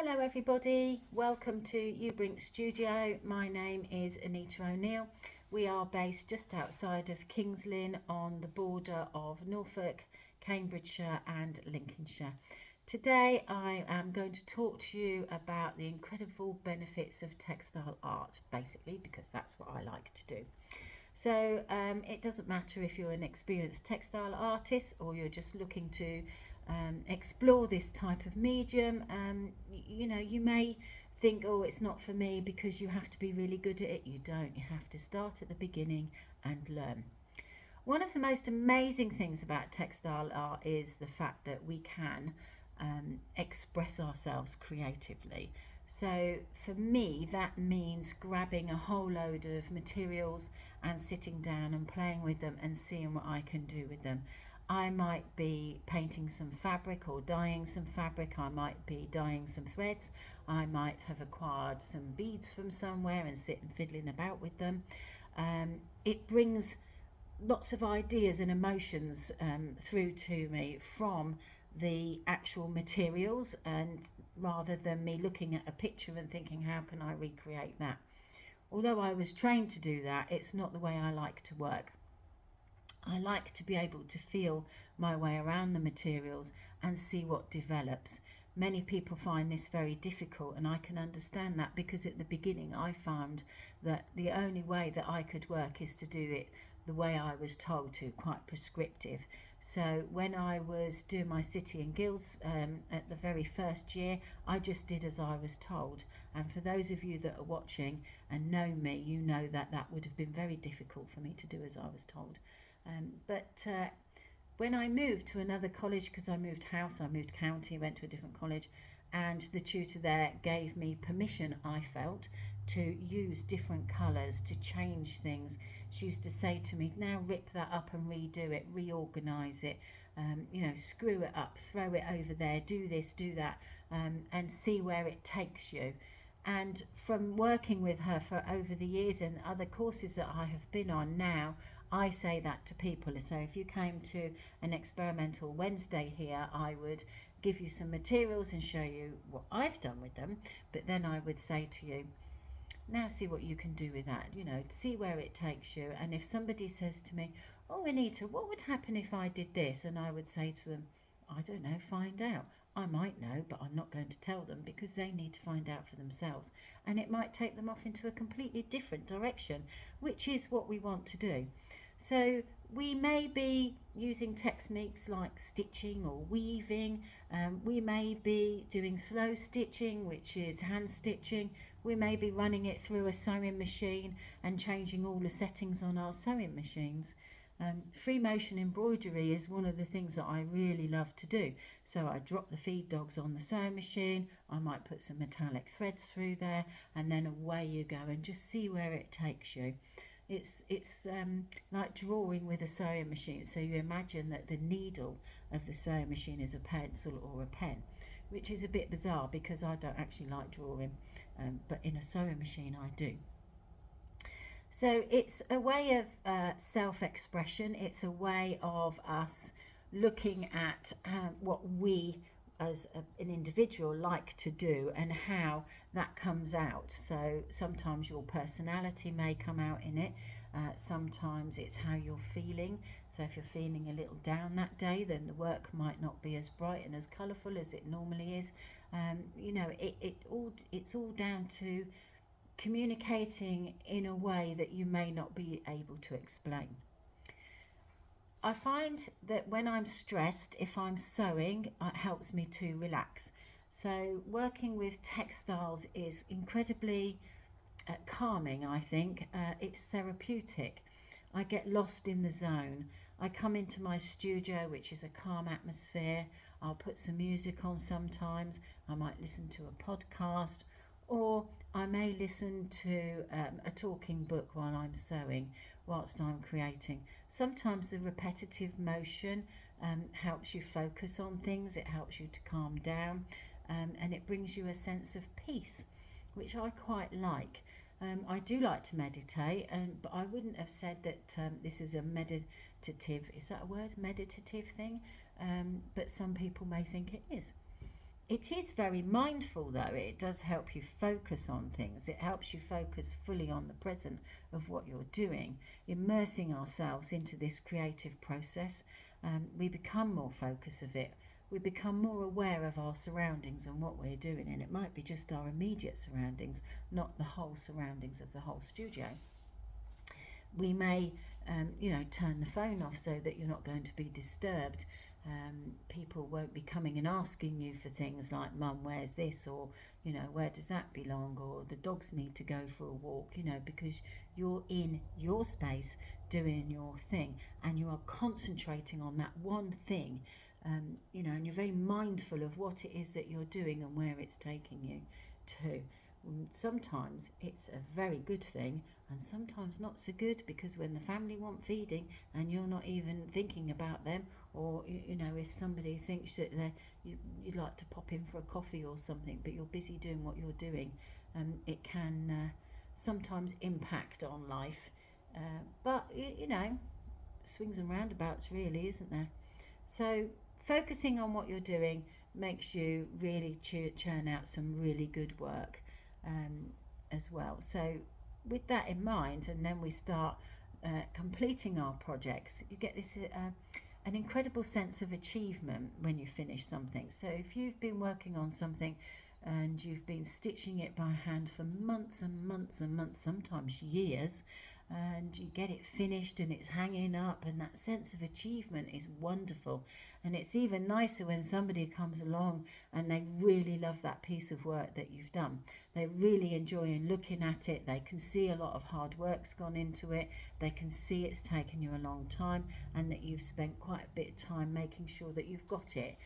Hello everybody, welcome to Eau Brink Studio. My name is Anita O'Neill. We are based just outside of Kings Lynn on the border of Norfolk, Cambridgeshire and Lincolnshire. Today I am going to talk to you about the incredible benefits of textile art, basically because that's what I like to do. So it doesn't matter if you're an experienced textile artist or you're just looking to explore this type of medium. You may think, oh, it's not for me because you have to be really good at it. You don't. You have to start at the beginning and learn. One of the most amazing things about textile art is the fact that we can express ourselves creatively. So for me, that means grabbing a whole load of materials and sitting down and playing with them and seeing what I can do with them. I might be painting some fabric or dyeing some fabric. I might be dyeing some threads. I might have acquired some beads from somewhere and sit and fiddling about with them. It brings lots of ideas and emotions through to me from the actual materials, and rather than me looking at a picture and thinking, how can I recreate that? Although I was trained to do that, it's not the way I like to work. I like to be able to feel my way around the materials and see what develops. Many people find this very difficult, and I can understand that because at the beginning I found that the only way that I could work is to do it the way I was told to, quite prescriptive. So when I was doing my City and Guilds at the very first year, I just did as I was told. And for those of you that are watching and know me, you know that that would have been very difficult for me to do as I was told. But when I moved to another college, because I moved house, I moved county, went to a different college, and the tutor there gave me permission, I felt, to use different colours, to change things. She used to say to me, now rip that up and redo it, reorganise it, screw it up, throw it over there, do this, do that, and see where it takes you. And from working with her for over the years and other courses that I have been on now, I say that to people. So if you came to an experimental Wednesday here, I would give you some materials and show you what I've done with them. But then I would say to you, now see what you can do with that, see where it takes you. And if somebody says to me, oh, Anita, what would happen if I did this? And I would say to them, I don't know, find out. I might know, but I'm not going to tell them because they need to find out for themselves. And it might take them off into a completely different direction, which is what we want to do. So we may be using techniques like stitching or weaving. We may be doing slow stitching, which is hand stitching. We may be running it through a sewing machine and changing all the settings on our sewing machines. Free motion embroidery is one of the things that I really love to do. So I drop the feed dogs on the sewing machine, I might put some metallic threads through there, and then away you go and just see where it takes you. It's like drawing with a sewing machine. So you imagine that the needle of the sewing machine is a pencil or a pen, which is a bit bizarre because I don't actually like drawing, but in a sewing machine I do. So it's a way of self-expression. It's a way of us looking at what we as an individual like to do and how that comes out. So sometimes your personality may come out in it. Sometimes it's how you're feeling. So if you're feeling a little down that day, then the work might not be as bright and as colourful as it normally is. It's all down to communicating in a way that you may not be able to explain. I find that when I'm stressed, if I'm sewing, it helps me to relax. So working with textiles is incredibly calming, I think. It's therapeutic. I get lost in the zone. I come into my studio, which is a calm atmosphere. I'll put some music on sometimes. I might listen to a podcast, or I may listen to a talking book while I'm sewing, whilst I'm creating. Sometimes the repetitive motion helps you focus on things, it helps you to calm down, and it brings you a sense of peace, which I quite like. I do like to meditate, but I wouldn't have said that this is a meditative, is that a word? Meditative thing? But some people may think it is. It is very mindful though. It does help you focus on things. It helps you focus fully on the present of what you're doing, immersing ourselves into this creative process. We become more focused of it. We become more aware of our surroundings and what we're doing, and it might be just our immediate surroundings, not the whole surroundings of the whole studio. We may turn the phone off so that you're not going to be disturbed. People won't be coming and asking you for things like, Mum, where's this, or where does that belong, or the dogs need to go for a walk, because you're in your space doing your thing, and you are concentrating on that one thing. And you're very mindful of what it is that you're doing and where it's taking you to. Sometimes it's a very good thing, and sometimes not so good, because when the family want feeding and you're not even thinking about them, or if somebody thinks that you'd like to pop in for a coffee or something, but you're busy doing what you're doing, it can sometimes impact on life. But swings and roundabouts, really, isn't there? So focusing on what you're doing makes you really churn out some really good work as well. So with that in mind, and then we start completing our projects, you get this an incredible sense of achievement when you finish something. So if you've been working on something and you've been stitching it by hand for months and months and months, sometimes years, and you get it finished and it's hanging up, and that sense of achievement is wonderful. And it's even nicer when somebody comes along and they really love that piece of work that you've done. They really enjoy looking at it. They can see a lot of hard work's gone into it. They can see it's taken you a long time, and that you've spent quite a bit of time making sure that you've got it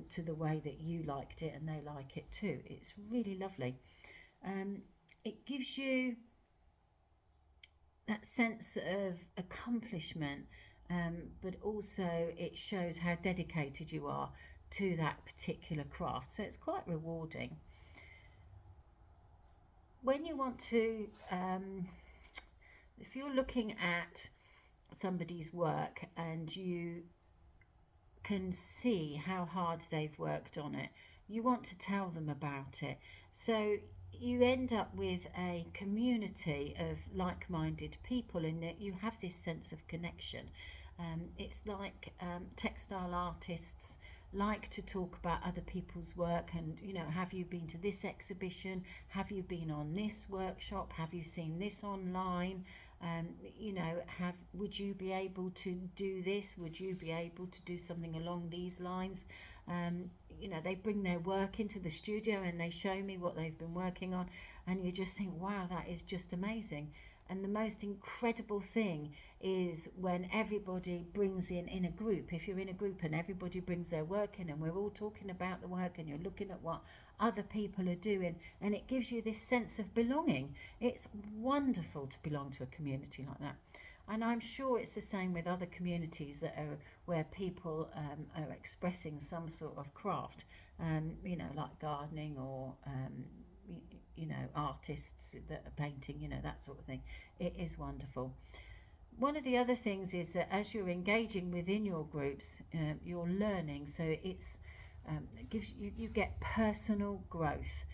to the way that you liked it and they like it too. It's really lovely. It gives you that sense of accomplishment, but also it shows how dedicated you are to that particular craft. So it's quite rewarding. When you want to, if you're looking at somebody's work and you can see how hard they've worked on it, you want to tell them about it. So you end up with a community of like-minded people, in that you have this sense of connection. It's like textile artists like to talk about other people's work, and have you been to this exhibition, have you been on this workshop, have you seen this online, would you be able to do this, would you be able to do something along these lines. They bring their work into the studio and they show me what they've been working on, and you just think, wow, that is just amazing. And the most incredible thing is when everybody brings in a group. If you're in a group and everybody brings their work in, and we're all talking about the work, and you're looking at what other people are doing, and it gives you this sense of belonging. It's wonderful to belong to a community like that. And I'm sure it's the same with other communities that are where people are expressing some sort of craft, like gardening, or artists that are painting, that sort of thing. It is wonderful. One of the other things is that as you're engaging within your groups, you're learning. So it gives you get personal growth.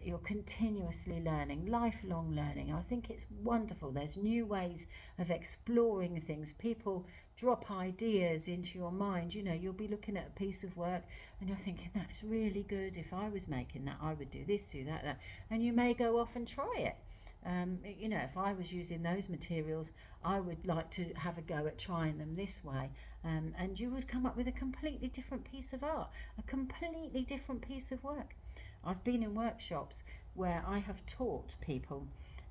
You're continuously learning, lifelong learning. I think it's wonderful. There's new ways of exploring things. People drop ideas into your mind. You'll be looking at a piece of work and you're thinking, that's really good. If I was making that, I would do this, do that, that. And you may go off and try it. If I was using those materials, I would like to have a go at trying them this way. And you would come up with a completely different piece of art, a completely different piece of work. I've been in workshops where I have taught people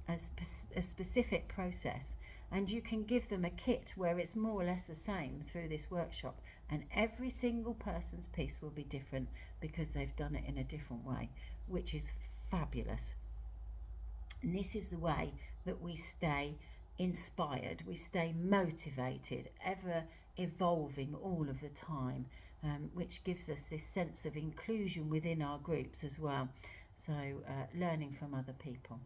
a specific process, and you can give them a kit where it's more or less the same through this workshop, and every single person's piece will be different because they've done it in a different way, which is fabulous. And this is the way that we stay inspired, we stay motivated, ever evolving all of the time, which gives us this sense of inclusion within our groups as well. So learning from other people.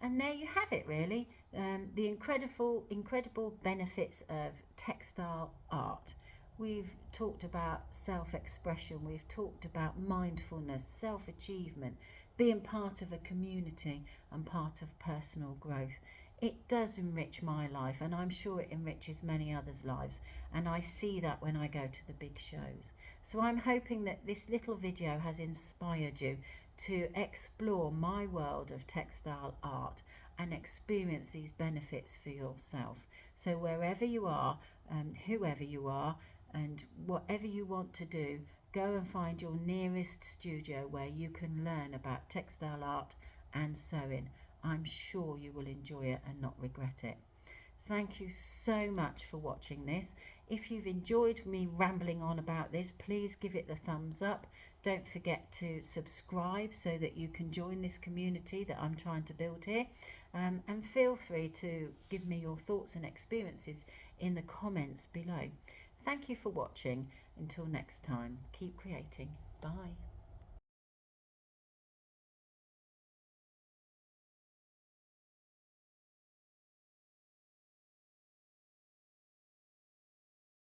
And there you have it, really, the incredible benefits of textile art. We've talked about self-expression, we've talked about mindfulness, self-achievement, being part of a community and part of personal growth. It does enrich my life, and I'm sure it enriches many others' lives, and I see that when I go to the big shows. So I'm hoping that this little video has inspired you to explore my world of textile art and experience these benefits for yourself. So wherever you are, whoever you are, and whatever you want to do, go and find your nearest studio where you can learn about textile art and sewing. I'm sure you will enjoy it and not regret it. Thank you so much for watching this. If you've enjoyed me rambling on about this, please give it the thumbs up. Don't forget to subscribe so that you can join this community that I'm trying to build here. And feel free to give me your thoughts and experiences in the comments below. Thank you for watching. Until next time, keep creating. Bye.